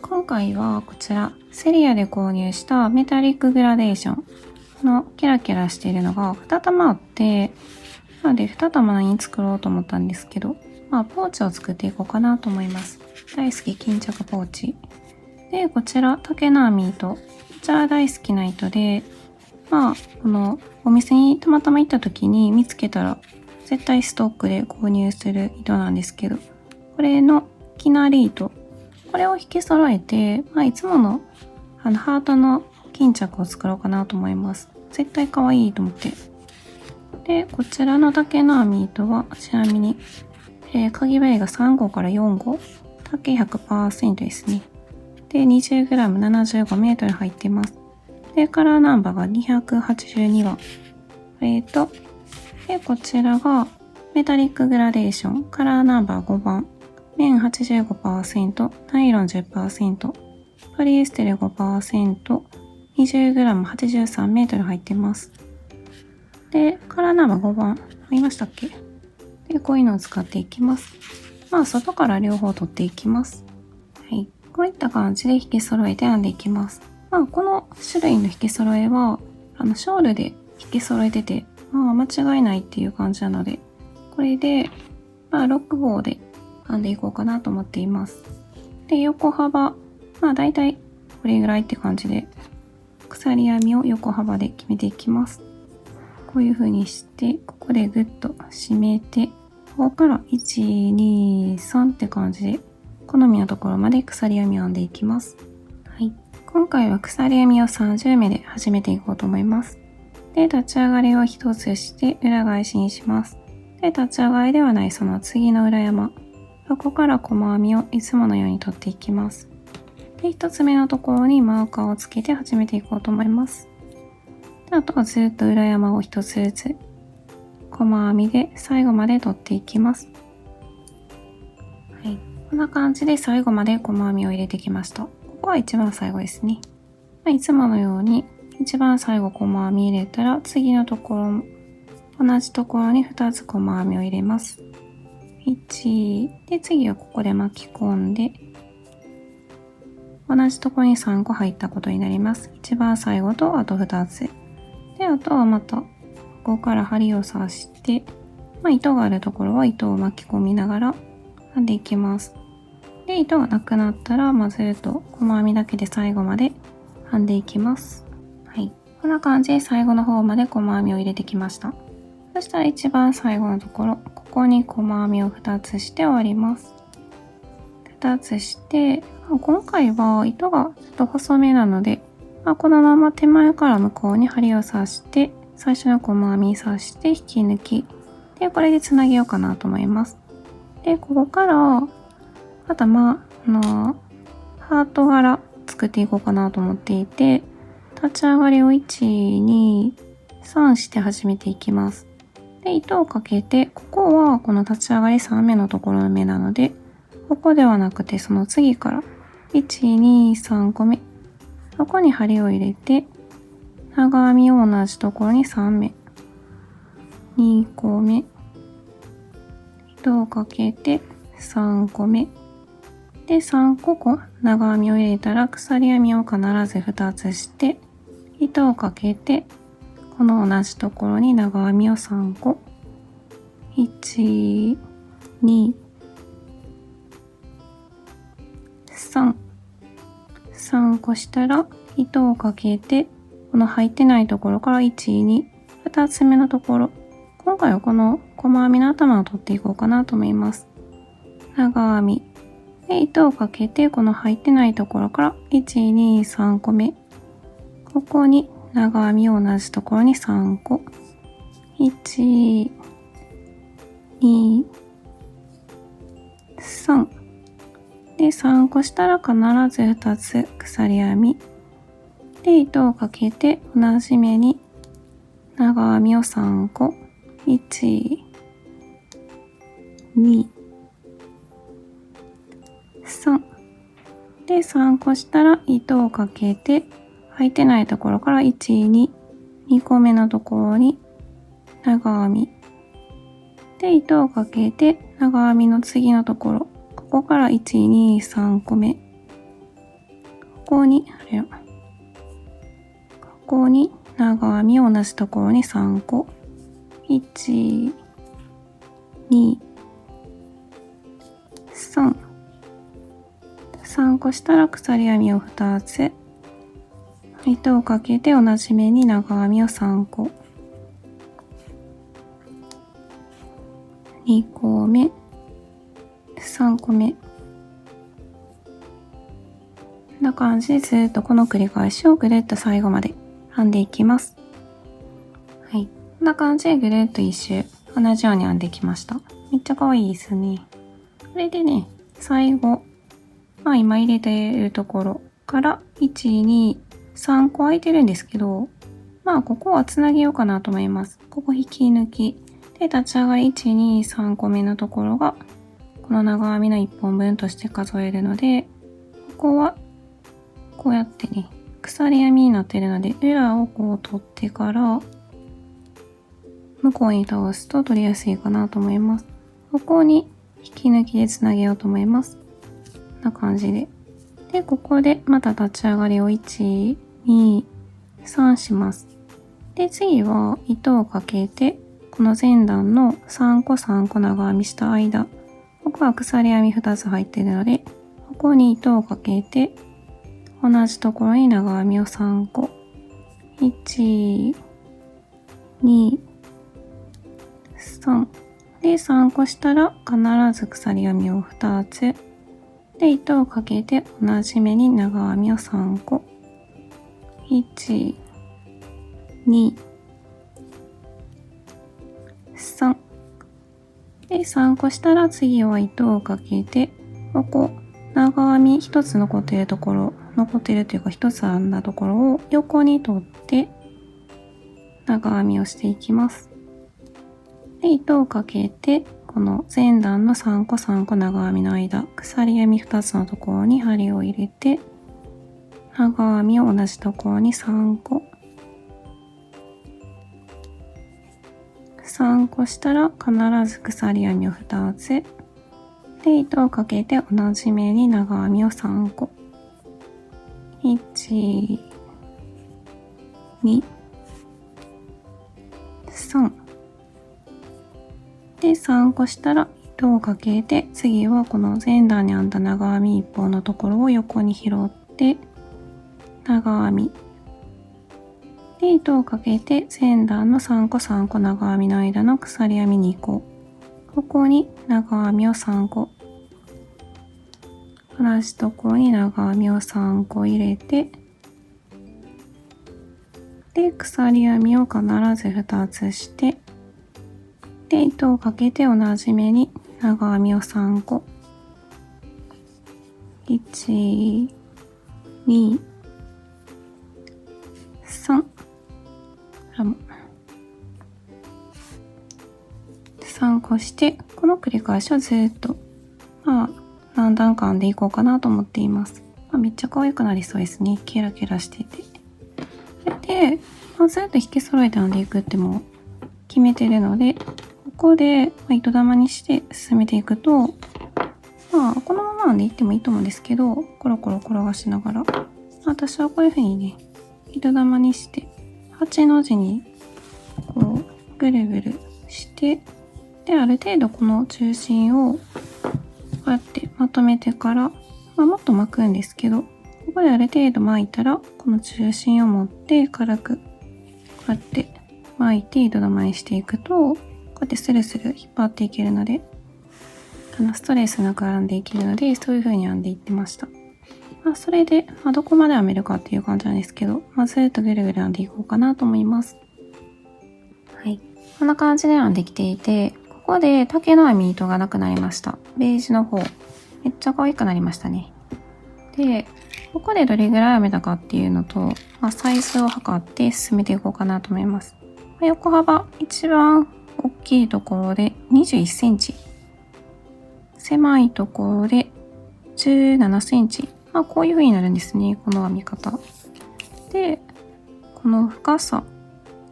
今回はこちらセリアで購入したメタリックグラデーションのキラキラしているのが2玉あって、なので2玉に作ろうと思ったんですけど、ポーチを作っていこうかなと思います。大好き巾着ポーチで、こちら竹の網糸、こちら大好きな糸で、このお店にたまたま行った時に見つけたら絶対ストックで購入する糸なんですけど、これのきなり糸、これを引き揃えて、いつものハートの巾着を作ろうかなと思います。絶対可愛いと思って。で、こちらの竹の網糸はちなみに、かぎ針が3号から4号、竹 100% ですね。で、20g75m 入ってます。で、カラーナンバーが282番。で、こちらがメタリックグラデーション、カラーナンバー5番。綿 85%、ナイロン 10%、ポリエステル 5%、20g83m 入ってます。で、カラーナンバー5番、入りましたっけ？で、こういうのを使っていきます。外から両方取っていきます。はい。こういった感じで引き揃えて編んでいきます。この種類の引き揃えは、ショールで引き揃えてて、間違いないっていう感じなので、これで、6号で編んでいこうかなと思っています。で、横幅、だいたいこれぐらいって感じで、鎖編みを横幅で決めていきます。こういう風にして、ここでぐっと締めて、ここから1、2、3って感じで、好みのところまで鎖編みを編んでいきます。はい。今回は鎖編みを30目で始めていこうと思います。で、立ち上がりを1つして裏返しにします。で、立ち上がりではないその次の裏山。ここから細編みをいつものように取っていきます。で、1つ目のところにマーカーをつけて始めていこうと思います。で、あとはずっと裏山を1つずつ細編みで最後まで取っていきます。はい。こんな感じで最後まで細編みを入れてきました。ここは一番最後ですね。いつものように一番最後細編み入れたら次のところも同じところに2つ細編みを入れます。1で、次はここで巻き込んで同じところに3個入ったことになります。一番最後とあと2つで、あとはまたここから針を刺して、糸があるところは糸を巻き込みながら編んでいきます。で、糸がなくなったらずっと細編みだけで最後まで編んでいきます。はい、こんな感じで最後の方まで細編みを入れてきました。そしたら一番最後のところ、ここに細編みを2つして終わります。2つして、今回は糸がちょっと細めなので、このまま手前から向こうに針を刺して、最初の細編み刺して引き抜き、で、これでつなげようかなと思います。で、ここから、またハート柄作っていこうかなと思っていて、立ち上がりを1、2、3して始めていきます。で、糸をかけて、ここはこの立ち上がり3目のところの目なので、ここではなくてその次から、1、2、3個目。そこに針を入れて、長編みを同じところに3目。2個目。糸をかけて3個目。で、3個長編みを入れたら鎖編みを必ず2つして、糸をかけて、この同じところに長編みを3個。1、2、3。3個したら糸をかけて、この入ってないところから1、2、2つ目のところ。今回はこの細編みの頭を取っていこうかなと思います。長編み。で、糸をかけて、この入ってないところから1、2、3個目。ここに長編みを同じところに3個。1、2、3。で、3個したら必ず2つ鎖編み。で、糸をかけて同じ目に長編みを3個。1、2、3。で、3個したら糸をかけて、入ってないところから1、2、2個目のところに長編み。で、糸をかけて長編みの次のところ、ここから1、2、3個目。ここに長編みを同じところに3個。1、2、3。3個したら鎖編みを2つ。糸をかけて同じ目に長編みを3個。2個目、3個目。こんな感じでずっとこの繰り返しをぐるっと最後まで編んでいきます。はい。こんな感じでぐるっと一周同じように編んできました。めっちゃ可愛いですね。これでね、最後、今入れているところから1、2、3個空いてるんですけど、ここはつなげようかなと思います。ここ引き抜き。で、立ち上がり1、2、3個目のところが、この長編みの1本分として数えるので、ここは、こうやってね、鎖編みになっているので、裏をこう取ってから、向こうに倒すと取りやすいかなと思います。ここに引き抜きでつなげようと思います。こんな感じで。で、ここでまた立ち上がりを1、2、3します。で、次は糸をかけて、この前段の3個3個長編みした間、ここは鎖編み2つ入っているので、ここに糸をかけて、同じところに長編みを3個。1、2、3。で、3個したら必ず鎖編みを2つ。で、糸をかけて同じ目に長編みを3個。1、2、3。で、3個したら次は糸をかけて、ここ、長編み1つ残っているところ、残っているというか1つ編んだところを横に取って、長編みをしていきます。で、糸をかけて、この前段の3個3個長編みの間、鎖編み2つのところに針を入れて、長編みを同じところに3個。3個したら必ず鎖編みを2つ。で、糸をかけて同じ目に長編みを3個。1、2、3。で、3個したら糸をかけて、次はこの前段に編んだ長編み1本のところを横に拾って、長編み。で、糸をかけて前段の3個3個長編みの間の鎖編み2個。ここに長編みを3個。同じところに長編みを3個入れて、で、鎖編みを必ず2つして、で、糸をかけて同じ目に長編みを3個。1、2、3。3個して、この繰り返しをずっと、何段か編んでいこうかなと思っています。めっちゃ可愛くなりそうですね。キラキラしてて。で、ずっと引き揃えて編んでいくっても決めてるので、ここで糸玉にして進めていくと、このまま編んでいってもいいと思うんですけど、コロコロ転がしながら、私はこういう風にね、糸玉にして、8の字にこうぐるぐるして、で、ある程度この中心をこうやってまとめてから、もっと巻くんですけど、ここである程度巻いたら、この中心を持って軽くこうやって巻いて糸玉にしていくと、こうやってスルスル引っ張っていけるので、ストレスなく編んでいけるので、そういう風に編んでいってました。それで、どこまで編めるかっていう感じなんですけど、ずっとぐるぐる編んでいこうかなと思います。はい。こんな感じで編んできていて、ここで竹の編み糸がなくなりました。ベージュの方。めっちゃ可愛くなりましたね。で、ここでどれぐらい編めたかっていうのと、サイズを測って進めていこうかなと思います。横幅、一番大きいところで21センチ。狭いところで17センチ。こういう風になるんですね、この編み方。で、この深さ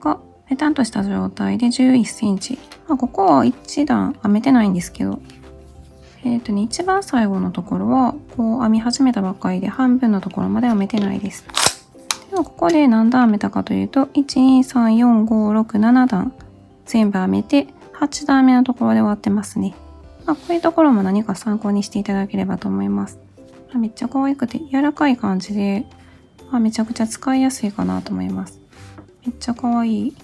がペタンとした状態で11センチ。ここは一段編めてないんですけど、一番最後のところは、こう編み始めたばっかりで半分のところまで編めてないです。ではここで何段編めたかというと、1、2、3、4、5、6、7段全部編めて、8段目のところで終わってますね。こういうところも何か参考にしていただければと思います。めっちゃ可愛くて柔らかい感じで、めちゃくちゃ使いやすいかなと思います。めっちゃ可愛い。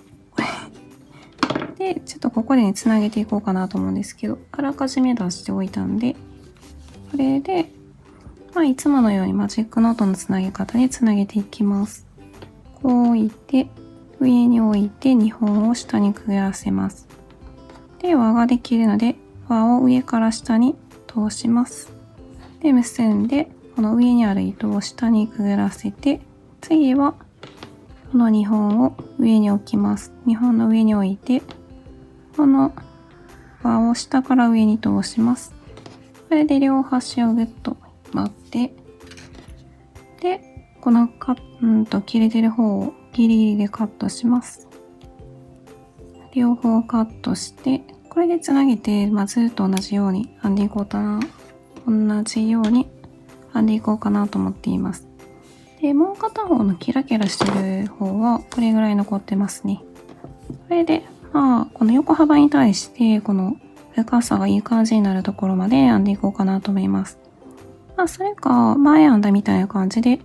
で、ちょっとここでね、つなげていこうかなと思うんですけど、あらかじめ出しておいたんで、これで、いつものようにマジックノートのつなげ方でつなげていきます。こう置いて、上に置いて2本を下にくぐらせます。で、輪ができるので、輪を上から下に通します。で、結んで、この上にある糸を下にくぐらせて、次は、この2本を上に置きます。2本の上に置いて、この輪を下から上に通します。これで両端をぐっと巻って、で、この切れてる方をギリギリでカットします。両方カットして、これでつなげて、ずっと同じように編んでいこうかな。同じように編んでいこうかなと思っています。で、もう片方のキラキラしてる方はこれぐらい残ってますね。これで、この横幅に対して、この深さがいい感じになるところまで編んでいこうかなと思います。それか、前編んだみたいな感じで、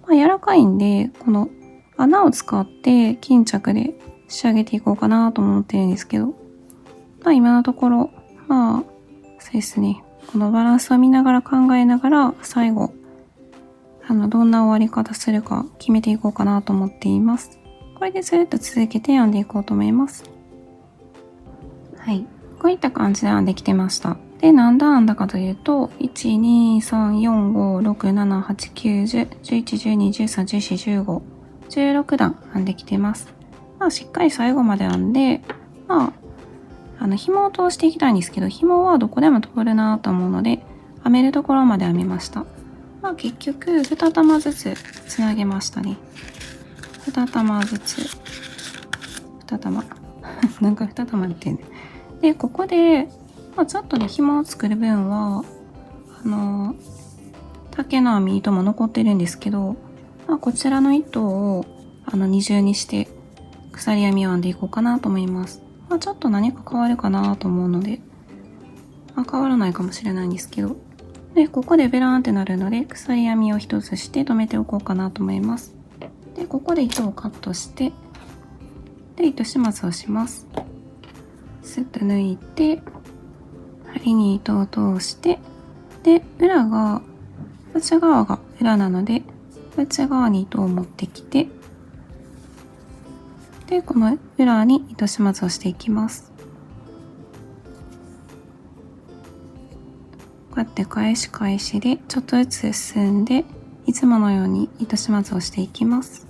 柔らかいんで、この穴を使って巾着で仕上げていこうかなと思ってるんですけど、今のところ、そうですね。このバランスを見ながら考えながら、最後、どんな終わり方するか決めていこうかなと思っています。これでずっと続けて編んでいこうと思います。はい。こういった感じで編んできてました。で、何段編んだかというと、1、2、3、4、5、6、7、8、9、10、11、12、13、14、15、16段編んできてます。しっかり最後まで編んで、紐を通していきたいんですけど、紐はどこでも通るなと思うので、編めるところまで編めました。結局、2玉ずつつなげましたね。2玉ずつ。2玉。なんか2玉ってね。で、ここで、ちょっとね、紐を作る分は、竹の編み糸も残ってるんですけど、こちらの糸を、二重にして、鎖編みを編んでいこうかなと思います。ちょっと何か変わるかなと思うので、変わらないかもしれないんですけど。で、ここでベラーンってなるので、鎖編みを一つして留めておこうかなと思います。で、ここで糸をカットして、で、糸始末をします。スッと抜いて、針に糸を通して、で、内側が裏なので、内側に糸を持ってきて、で、この裏に糸始末をしていきます。こうやって返し返しでちょっとずつ進んで、いつものように糸始末をしていきます。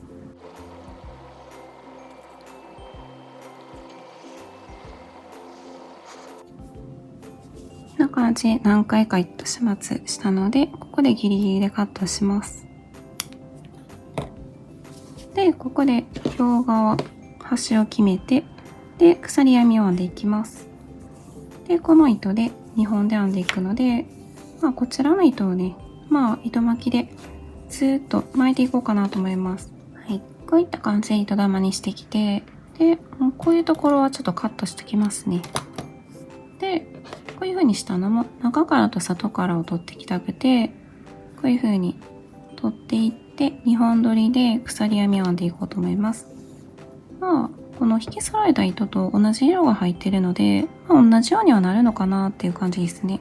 こんな感じで何回か糸始末したので、ここでギリギリでカットします。で、ここで両側、端を決めて、で、鎖編みを編んでいきます。で、この糸で2本で編んでいくので、こちらの糸をね、糸巻きでずーっと巻いていこうかなと思います。はい。こういった感じで糸玉にしてきて、で、こういうところはちょっとカットしてきますね。で、こういう風にしたのも中からと外からを取ってきたくて、こういう風に取っていって2本取りで鎖編みを編んでいこうと思います。この引き揃えた糸と同じ色が入ってるので、同じようにはなるのかなっていう感じですね。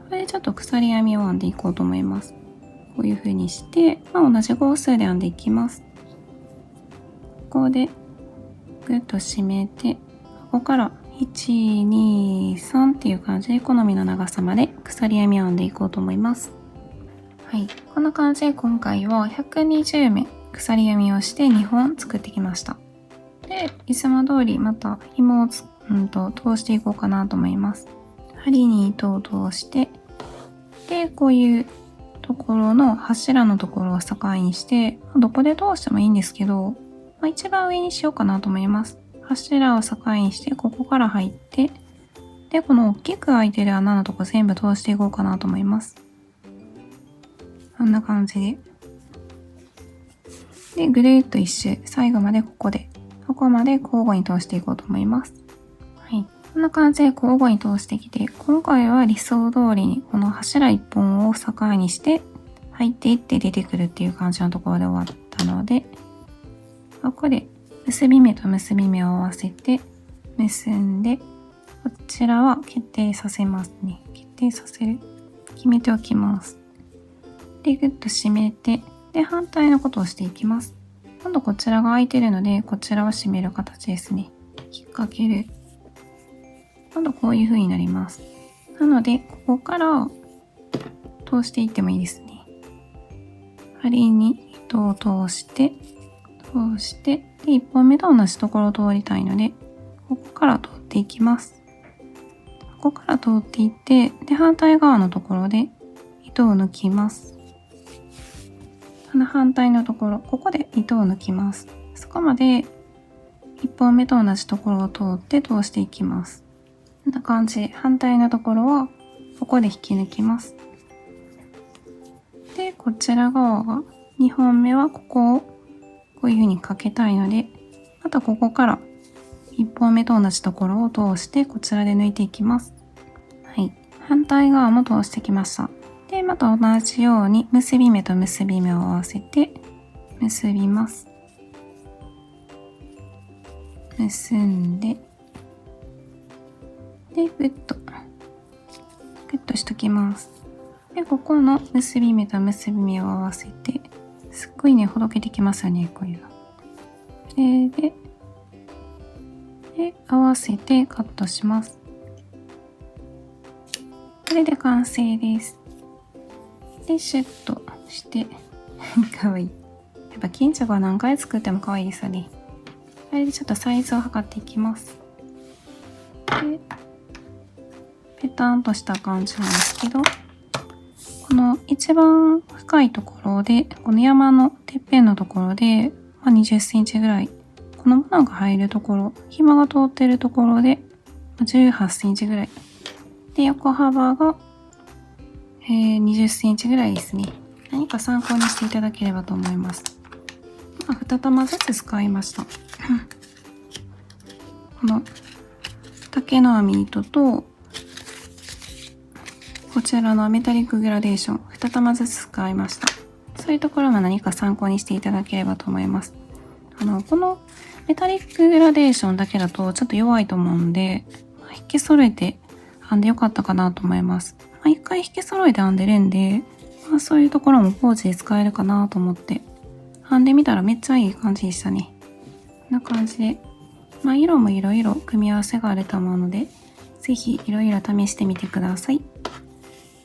これでちょっと鎖編みを編んでいこうと思います。こういう風にして、同じ号数で編んでいきます。ここでぐっと締めて、ここから1、2、3っていう感じで好みの長さまで鎖編みを編んでいこうと思います。はい。こんな感じで今回は120目鎖編みをして2本作ってきました。で、いつも通りまた紐を通していこうかなと思います。針に糸を通して、で、こういうところの柱のところを境にして、どこで通してもいいんですけど、一番上にしようかなと思います。柱を境にして、ここから入って、で、この大きく開いてる穴のとこ全部通していこうかなと思います。こんな感じで。で、ぐるっと一周、最後までここまで交互に通していこうと思います。はい。こんな感じで交互に通してきて、今回は理想通りにこの柱1本を境にして入っていって出てくるっていう感じのところで終わったので、ここで結び目と結び目を合わせて結んで、こちらは決定させますね。決定させる。決めておきます。で、ぐっと締めて、で、反対のことをしていきます。今度こちらが空いてるので、こちらを締める形ですね。引っ掛ける。今度こういう風になります。なので、ここから通していってもいいですね。針に糸を通して、で、1本目と同じところを通りたいので、ここから通っていきます。ここから通っていって、で、反対側のところで糸を抜きます。反対のところ、ここで糸を抜きます。そこまで1本目と同じところを通って通していきます。こんな感じ。反対のところはここで引き抜きます。で、こちら側が2本目はここをこういう風にかけたいので、またここから1本目と同じところを通してこちらで抜いていきます。はい。反対側も通してきました。で、また同じように結び目と結び目を合わせて結びます。結んで、で、グッとしときます。で、ここの結び目と結び目を合わせて、すっごいね、ほどけてきますよね、こういうの。で、合わせてカットします。これで完成です。で、シュッとして、かわいい。やっぱ巾着は何回作っても可愛いですよね。これでちょっとサイズを測っていきます。で、ペタンとした感じなんですけど、この一番深いところで、この山のてっぺんのところで、20センチぐらい、このものが入るところ、紐が通ってるところで、18センチぐらい。で、横幅が、20センチぐらいですね。何か参考にしていただければと思います。2玉ずつ使いました。この竹の網糸と、こちらのメタリックグラデーション、2玉ずつ使いました。そういうところも何か参考にしていただければと思います。このメタリックグラデーションだけだとちょっと弱いと思うんで、引き揃えて編んでよかったかなと思います。一回引き揃えて編んでるんで、そういうところもポーチで使えるかなと思って、編んでみたらめっちゃいい感じでしたね。こんな感じで、色もいろいろ組み合わせがあると思うので、ぜひいろいろ試してみてください。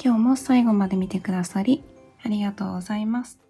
今日も最後まで見てくださりありがとうございます。